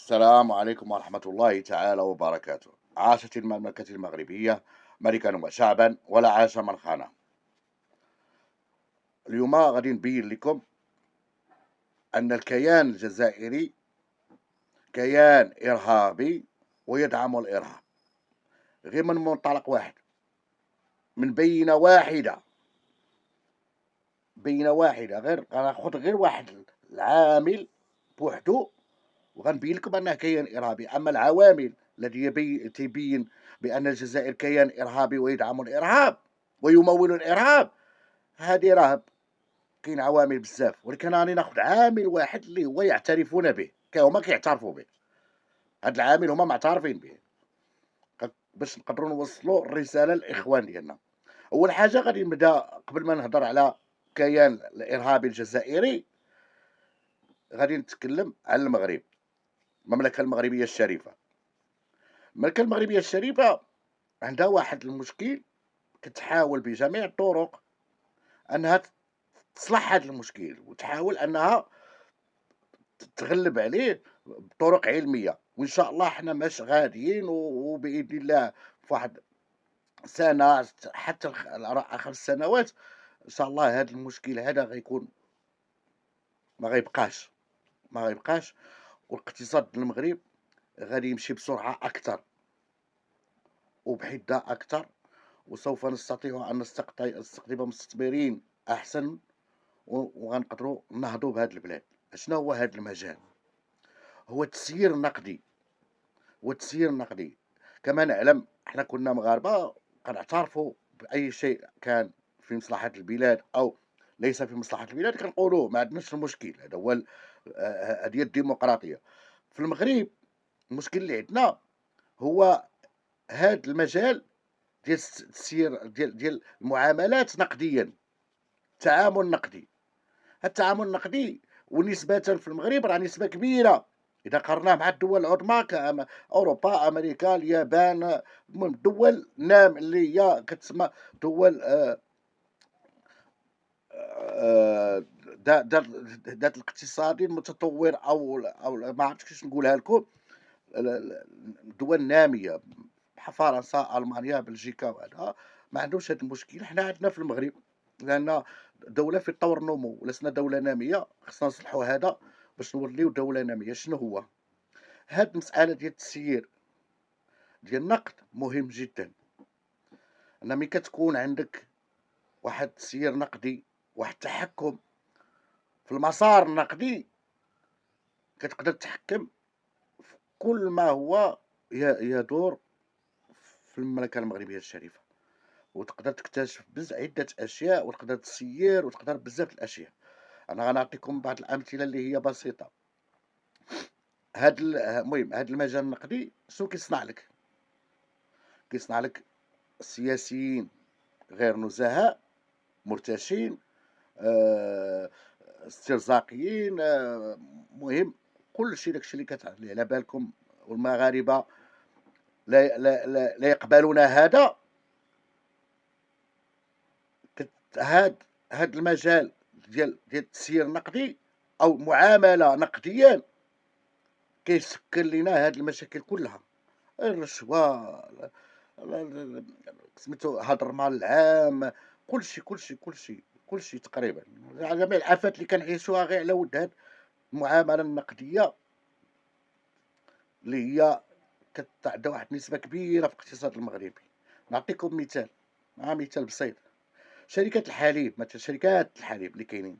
السلام عليكم ورحمة الله تعالى وبركاته. عاشت المملكة المغربية ملكا وشعبا ولا عاش من خانه. اليوم غادي نبين لكم أن الكيان الجزائري كيان إرهابي ويدعم الإرهاب، غير من منطلق واحد، من بينة واحدة. غير غناخد غير واحد العامل بوحدو وغنبين لكم أنه كيان إرهابي. أما العوامل التي تبين بأن الجزائر كيان إرهابي ويدعم الإرهاب ويمول الإرهاب، هذه راه كاين عوامل بزاف، ولكن راني ناخذ عامل واحد اللي هو يعترفون به، هما كيعترفوا به. هاد العامل هما معترفين به باش نقدروا نوصلوا الرسالة للإخوان ديالنا. أول حاجة غادي نبدا قبل ما نهضر على كيان الإرهابي الجزائري، غادي نتكلم على المغرب، المملكة المغربية الشريفة. المملكة المغربية الشريفة عندها واحد المشكل، كتحاول بجميع الطرق أنها تصلح هذا المشكل وتحاول أنها تغلب عليه بطرق علمية، وإن شاء الله حنا ماش غاديين وبإذن الله في واحد سنة حتى 5 سنوات إن شاء الله هذا المشكل هذا غيكون ما غيبقاش، والاقتصاد ديال المغرب غادي يمشي بسرعة أكثر وبحدة أكثر، وسوف نستطيع أن نستقطب مستثمرين أحسن وغنقدروا نهضوا بهذه البلاد. شنو هو هذا المجال؟ هو التسيير النقدي. كما نعلم حنا كنا مغاربة كنعترفوا بأي شيء كان في مصلحة البلاد أو ليس في مصلحة البلاد كنقولوه، ما عندناش المشكل. هذا هو هذه هي الديمقراطية. في المغرب المشكل اللي عندنا هو هذا المجال ديال التسيير ديال المعاملات نقديا، التعامل النقدي. التعامل النقدي ونسبة في المغرب راه نسبة كبيرة إذا قارناه مع الدول العظمى كأوروبا، أمريكا، اليابان، المهم الدول اللي هي كتسمى دول ذات الاقتصاد المتطور أو ما عرفتش كيفاش نقولها لكم، الدول النامية بحال فرنسا، ألمانيا، بلجيكا وهذا ما عندهمش هذا المشكل. حنا عندنا في المغرب لأن دولة في طور النمو ولسنا دولة نامية، خصنا نصلحوا هذا باش نوليو دولة نامية. شنو هو؟ هاد المسألة ديال التسيير ديال النقد مهم جدًا، أن ملي كتكون عندك واحد التسيير نقدي، واحد التحكم في المسار النقدي، كتقدر تتحكم في كل ما هو يدور في المملكة المغربية الشريفة، وتقدر تكتشف عدة أشياء وتقدر تسيّر وتقدر بزاف د الأشياء. أنا غنعطيكم بعض الأمثلة اللي هي بسيطة. المهم هاد المجال النقدي شنو كيصنع لك؟ كيصنع لك سياسيين غير نزهاء، مرتشين، آآ استرزاقيين، المهم كلشي داكشي اللي على بالكم. والمغاربة لا يقبلون هذا. كت هاد المجال ديال التسيير النقدي أو معاملة نقديًا كيسكّن لينا هاد المشاكل كلها، الرشوة، ال سميتو هدر المال العام، كلشي تقريبًا، جميع الآفات اللي كنعيشوها غير على ود هاد المعاملة النقدية اللي هي عندها واحد النسبة كبيرة في الاقتصاد المغربي. نعطيكم مثال، مثال بسيط. شركات الحليب اللي كاينين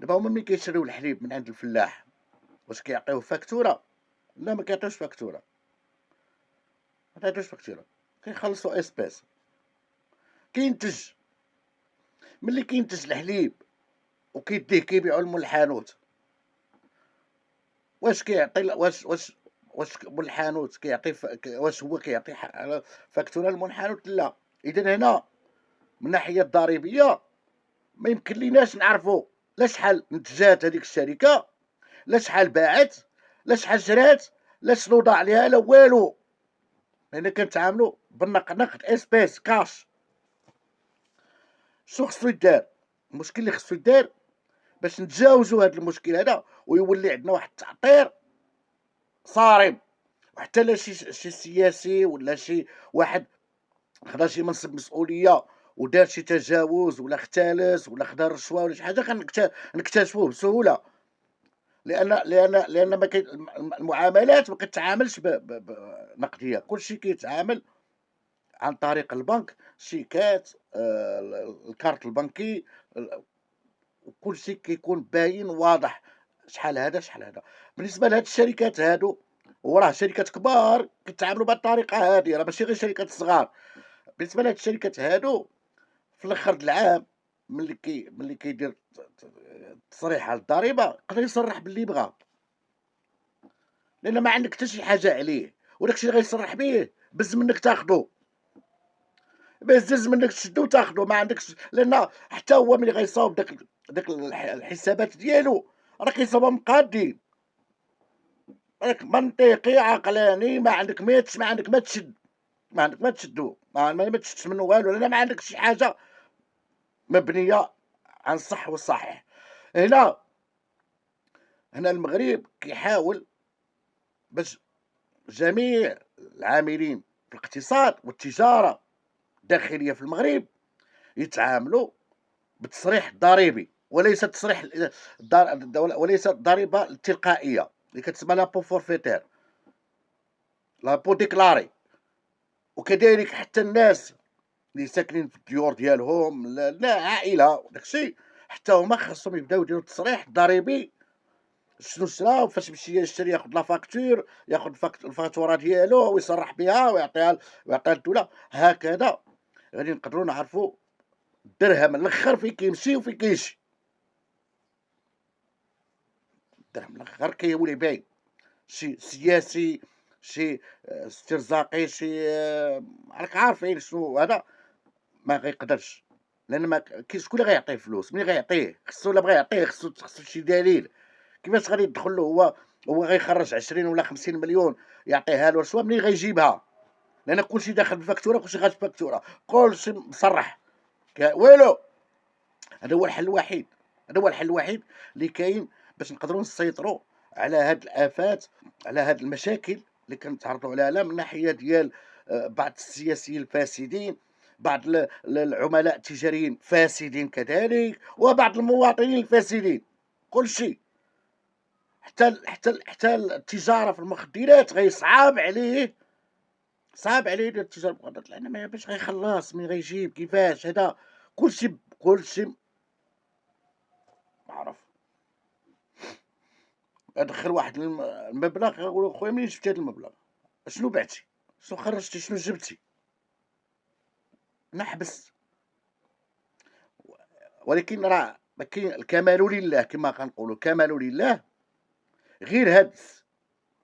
دابا هما ملي كيشريو الحليب من عند الفلاح واش كيعطيوه فاكتورة؟ لا، ما كيعطيوش فاكتورة، كيخلصوا إسباس. كينتج، ملي كينتج الحليب وكيديه كيبيعو لمول الحانوت، واش كيعطي واش مول الحانوت كيعطي واش هو كيعطي فاكتورة لمول الحانوت؟ لا. إذن هنا من الناحية الضريبية ما يمكن ليناش نعرفوا لا شحال نتجات هذيك الشركة، لا شحال باعت، لا شحال شرات، لا شنو ضاع ليها، لا والو، لأن كنتعاملوا نقد إسبيس كاش. شنو خصو يدار؟ المشكل اللي خصو يدار باش نتجاوزوا هذا المشكل هذا ويولي عندنا واحد التعطير صارم. وحتى لا شي سياسي ولا شي واحد خدا شي منصب مسؤولية ودار شي تجاوز ولا اختلس ولا خدا رشوة ولا شي حاجة نكتشفوه بسهولة. لأن ما كاين المعاملات ما كتعاملش نقدية، كلشي كيتعامل عن طريق البنك، شيكات، الكارت البنكي، وكلشي كيكون باين واضح، شحال هذا شحال هذا. بالنسبة لهاد الشركات هادو، وراه شركات كبار كيتعاملوا بهاد الطريقة هادي، راه ماشي غير شركات صغار. بالنسبة لهاد الشركات هادو في الآخر د العام ملي كيدير تصريح على الضريبة يقدر يصرح باللي بغا، لأن ما عندك حتى شي حاجة عليه، وداك الشي اللي غيصرح به بز منك تاخدو، بزز منك تشدو وتاخدو، ما عندكش. لأن حتى هو ملي غيصاوب داك الحسابات ديالو راه كيصاوبهم مقادين، راك منطقي عقلاني، ما عندك ما عندك ما تشد، ما عندك ما تشدو، ما تشدش منه والو، لأن ما عندك شي حاجة مبنية عن الصح والصحيح. هنا المغرب كيحاول باش جميع العاملين في الاقتصاد والتجارة الداخلية في المغرب يتعاملوا بالتصريح الضريبي، وليس التصريح وليس الضريبة التلقائية اللي كتسمى لابو فورفيتير، لابو ديكلاري. وكذلك حتى الناس اللي ساكنين في الديور ديالهم، لا عائلة وداك الشيء، حتى هما خاصهم يبداو يديروا التصريح الضريبي، شنو شرا وفاش مشى يشري ياخذ لا فاكتور، ياخذ الفاتوره ديالو ويصرح بها ويعطيها للدوله. هكذا غادي نقدروا نعرفوا الدرهم الاخر فين كيمشي وفين كيجي. الدرهم الاخر كيولي باين، شي سياسي، شي استرزاقي، شي راك عارفين شنو هذا، ما غيقدرش، لان ما كاين شكون اللي غيعطيه فلوس، ملي غيعطيه خصو، الا بغى يعطيه خصو شي دليل. كيفاش غادي يدخل له هو غيخرج 20 ولا 50 مليون يعطيها له رشوه، منين غيجيبها؟ لان كلشي داخل بالفاكتوره، كلشي خارج بالفاكتوره، كلشي مصرح. والو. هذا هو الحل الوحيد، هذا هو الحل الوحيد اللي كاين باش نقدروا نسيطروا على هاد الآفات، على هاد المشاكل اللي كنتعرضوا عليها من ناحية ديال بعض السياسيين الفاسدين، بعض العملاء التجاريين فاسدين كذلك، وبعض المواطنين الفاسدين. كلشي حتى التجارة في المخدرات غيصعاب عليه، صعاب عليه يدير التجارة في المخدرات، لأن ما باش غيخلص، منين غيجيب، كيفاش هذا. كلشي معروف. ادخل واحد المبلغ غنقول له خويا منين جبتي هذا المبلغ؟ شنو بعتي؟ شنو خرجتي؟ شنو جبتي؟ نحبس. ولكن راه ما كاين الكمال لله، كما كنقولوا الكمال لله. غير هاد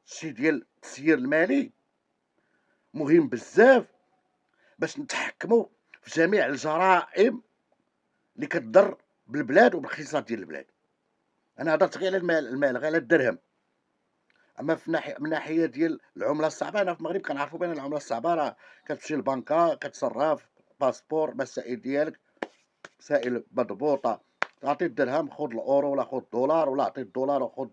الشيء ديال التسيير المالي مهم بزاف باش نتحكموا في جميع الجرائم اللي كتضر بالبلاد وبالاقتصاد ديال البلاد. انا هضرت غير على المال غير على الدرهم. اما في ناحيه من ناحيه ديال العمله الصعبه، انا في المغرب كنعرفوا بان العمله الصعبه راه كتمشي للبنكه، كتصرف باسبور، مسائل ديالك مسائل مضبوطه، تعطي الدرهم خذ الاورو ولا خذ الدولار، ولا عطي الدولار وخذ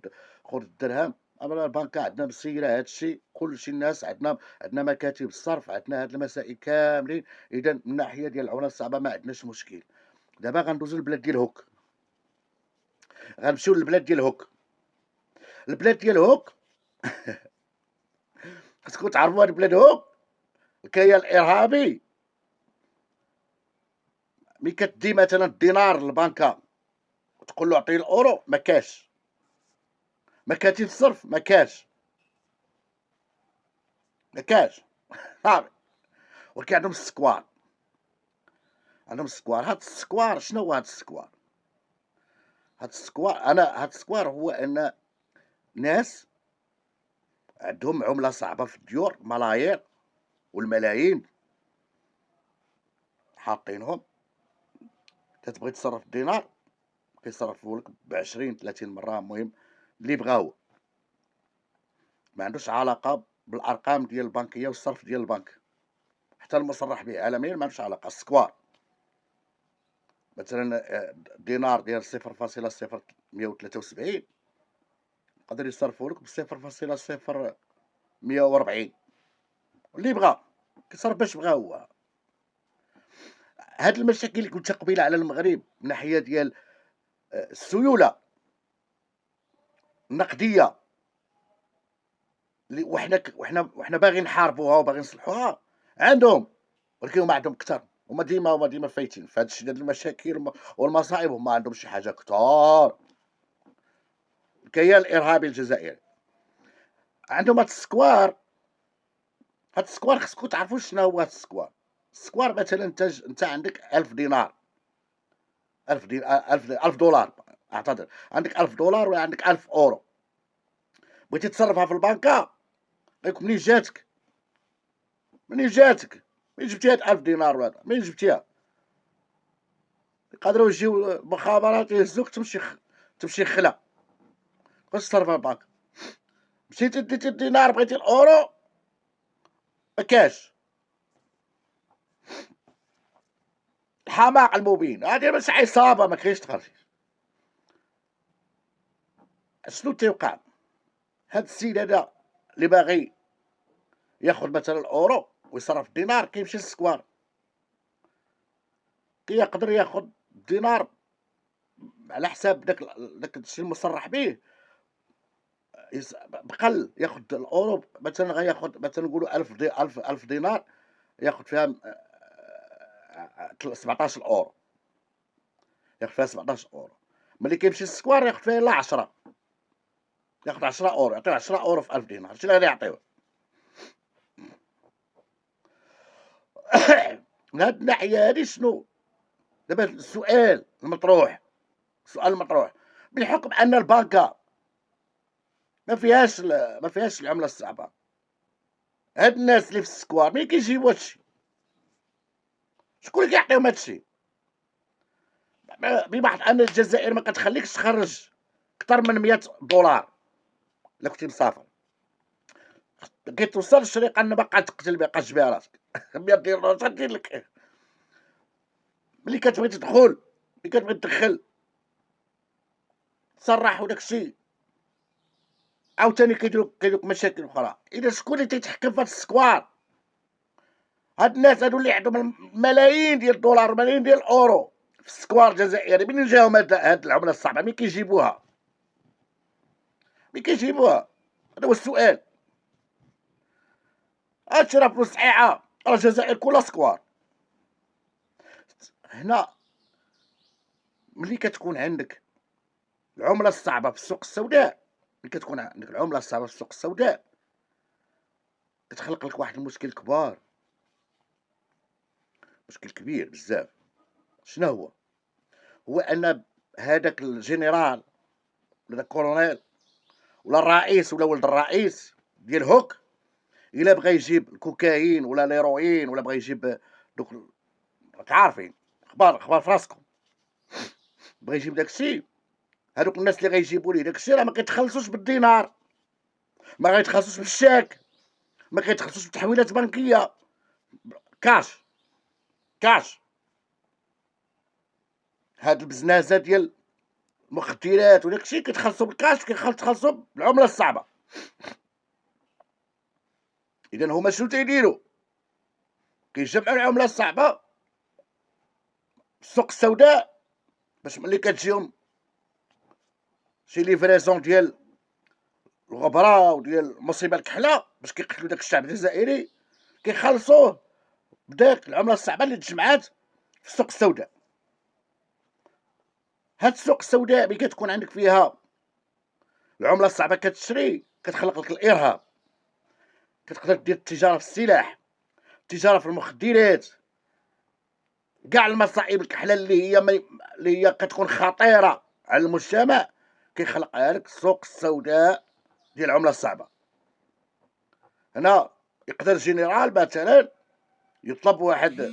الدرهم. اما البنكه عندنا مسيره هذا الشيء، كلشي الناس عندنا مكاتب الصرف، عندنا هاد المسائل كاملين. اذا من ناحيه ديال العمله الصعبه ما عندناش مشكل. دابا غندوزو للبلاد ديال هوك، غنمشيو للبلاد ديال هوك. البلاد ديال هوك خاصكم تعرفوا هاد بلاد هوك الكيان الارهابي ملي كدي مثلا الدينار للبنكه وتقول له عطيني الاورو، ما كاش. مكاتب الصرف ما كاش، ما كاش. صافي. ولكن عندهم السكوار، عندهم السكوار. هاد السكوار شنو هو هاد السكوار؟ هاد السكوار هو ان ناس عندهم عمله صعبه في الديور، ملايير والملايين حاطينهم. كتبغي تصرف الدينار كيصرفوا لك ب20 30 مره، المهم اللي بغا هو، ما عندوش علاقه بالارقام ديال البنكيه والصرف ديال البنك، حتى المصرح به عالميا ما عندوش علاقه. السكوار مثلا دينار ديال 0.073 يقدر يصرفوا لك ب0.0140. واللي بغا كيصرف باش بغا هو. هاد المشاكل اللي قلتها قبيله على المغرب من ناحية ديال السيولة النقدية اللي وحنا باغيين نحاربوها وباغيين نصلحوها عندهم، ولكن هما عندهم كثر. هما ديما فايتين في هاد الشيء ديال المشاكل والمصائب. هما عندهم شي حاجة كثار. الكيان الإرهابي الجزائري عندهم هاد السكوار. هاد السكوار خصكم تعرفوا شنو هو هاد السكوار. السكوار مثلا انت عندك 1000 دينار، 1000 دولار، اعتذر، عندك 1000 دولار ولا عندك 1000 اورو، بغيتي تصرفها في البنكة. غيكون منين جاتك جبتي هاد 1000 دينار وهذا منين جبتيها؟ يقدروا يجيو المخابرات يهزوك تمشي خلا باش تصرفها في البنك. مشيتي ديتي الدينار بغيتي الاورو مكاش. الحماق المبين هادي مش عصابة ما كاينش تخرجي. شنو تيوقع؟ هاد السيد هذا اللي باغي ياخذ مثلا الاورو ويصرف الدينار كيمشي للسكوار، كيقدر ياخذ الدينار على حساب داك الشيء المصرح به. بقل ياخذ الاورو مثلا غياخذ مثلا نقولوا 1000 دينار ياخذ فيها 17 اورو، ياخذ فيها 17 اورو. ملي كيمشي للسكوار ياخذ فيها الا 10، ياخذ 10 اورو، يعطيه 10 اورو في 1000 دينار. شنو غادي يعطيوه؟ من هاد الناحية هادي شنو دابا السؤال المطروح بحكم ان البنكة ما فيهاش العملة الصعبة. هاد الناس اللي في السكوار ملي كيجيبوا هادشي شكون اللي كيعطيهم هادشي؟ ببحث ان الجزائر ما كتخليكش تخرج اكثر من 100 دولار الا كنتي مسافر. كيتوصل الشريقه ان باقا تقتل بها راسك. 100 دولار تدير لك إيه؟ ملي كتبغي تدخل، ملي كتبغي تدخل تصرح وداكشي عاوتاني كيديروك مشاكل اخرى. اذا شكون اللي تيتحكم في هاد السكوار؟ هاد الناس هادو اللي عندهم ملايين ديال الدولار ملايين ديال الاورو في السكوار الجزائري. منين جاهم هاد العمله الصعبه؟ مين كيجيبوها؟ هذا هو السؤال. هادشي راه فلوس صحيحه، راه الجزائر كلها سكوار. هنا ملي كتكون عندك العمله الصعبه في السوق السوداء، كتخلق لك واحد المشكل كبار، مشكل كبير بزاف. شنو هو ان هذاك الجنرال ولا الكولونيل ولا الرئيس ولا ولد الرئيس ديال هوك الا بغى يجيب الكوكايين ولا الهيروين ولا بغى يجيب دوك راك عارفين اخبار في راسكم، بغى يجيب داكشي. هادوك الناس اللي غيجيبوا ليه داكشي راه ما كيتخلصوش بالدينار، ما غيتخلصوش بالشاك، ما كيتخلصوش بتحويلات بنكيه، كاش. هاد البزنازه ديال المخدرات وداكشي كيتخلصوا بالكاش، كيتخلصوا بالعمله الصعبه. اذا هما شنو تيديروا؟ كيجمعوا العمله الصعبه في السوق السوداء باش ملي كتجيهم شي ليفريزون ديال الغبره وديال المصيبه الكحله باش كيقتلوا داك الشعب الجزائري كيخلصوه بداك العمله الصعبه اللي تجمعات في السوق السوداء. هاد السوق السوداء ملي كتكون عندك فيها العمله الصعبه كتشري كتخلق لك الارهاب. كتقدر دير التجاره في السلاح، التجاره في المخدرات، كاع المصائب الكحله اللي هي كتكون خطيره على المجتمع كيخلقها لك السوق السوداء ديال العمله الصعبه. هنا يقدر جينيرال مثلا يطلب واحد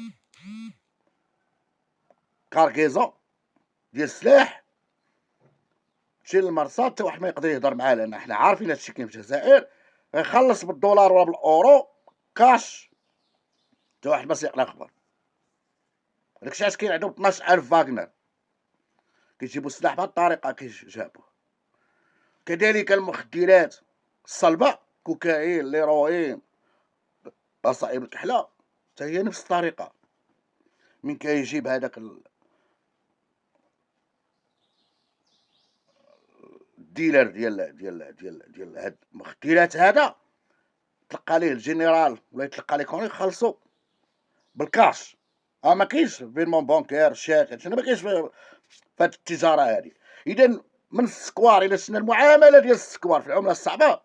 كاركيزون ديال السلاح، تمشي للمرصاد حتى واحد ما يقدر يهضر معاه لان حنا عارفين هادشي كاين في الجزائر. غيخلص بالدولار ولا بالاورو كاش، حتى واحد ما سيقرا خبر. داكشي علاش كاين عندهم 12000 فاغنر كيجيبوا السلاح بهاد الطريقه. كيجابوه كذلك المخدرات الصلبة، كوكايين، الهيروين، بصائب الكحلة، حتى هي نفس الطريقة. من كيجيب هذاك الديلر ديال هاد المخدرات هذا، تلقى ليه الجنرال ولا يتلقى ليه كون يخلصوا بالكاش. ما كاينش فيرمون بونكير شاك، هادشي ما كاينش في هاد التجارة هادي. إذا من السكوار، إلا شفنا المعاملة ديال السكوار في العملة الصعبة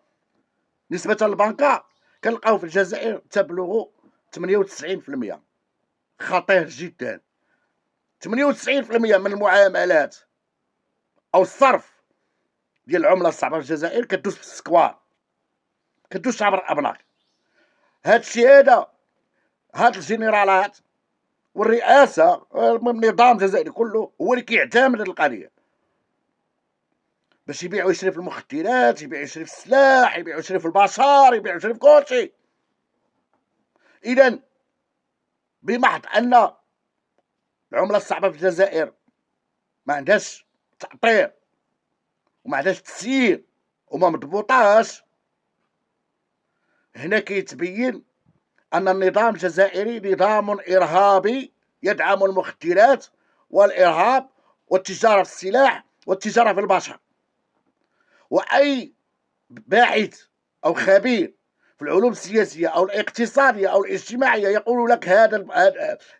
نسبة للبنكة، كنلقاو في الجزائر تبلغ 98%. خطير جدا. 98% من المعاملات أو الصرف ديال العملة الصعبة في الجزائر كدوز في السكوار، كدوز عبر الأبناك. هادشي هذا، هاد الجنرالات والرئاسة، النظام الجزائري كله هو اللي كيعتمد هاد القضية باش يبيع ويشري في المخدرات، يبيع ويشري في السلاح، يبيع ويشري في البشر، يبيع ويشري في كلشي. إذا بمحض أن العملة الصعبة في الجزائر ما عندهاش تأطير وما عندهاش تسيير وما مضبوطاش، هنا كيتبين أن النظام الجزائري نظام إرهابي يدعم المخدرات والإرهاب والتجارة في السلاح والتجارة في البشر. وأي باحث أو خبير في العلوم السياسية أو الاقتصادية أو الاجتماعية يقول لك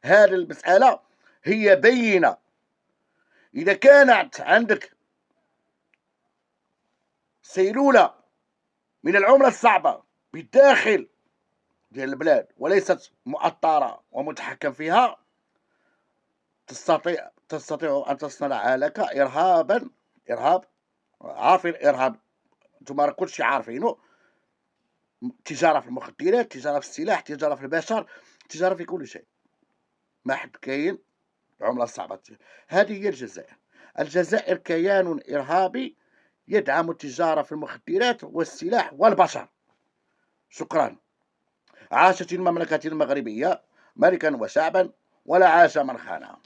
هذا المسألة هي بينة. إذا كانت عندك سيلولة من العملة الصعبة بالداخل ديال البلاد وليست مؤطرة ومتحكم فيها، تستطيع أن تصنع لك إرهاب. عارفين الإرهاب؟ نتوما راه كلشي عارفينو. تجارة في المخدرات، تجارة في السلاح، تجارة في البشر، تجارة في كل شيء. ما حد كاين العملة الصعبة. هذه هي الجزائر. الجزائر كيان إرهابي يدعم التجارة في المخدرات والسلاح والبشر. شكرا. عاشت المملكة المغربية ملكا وشعبا، ولا عاش من خانها.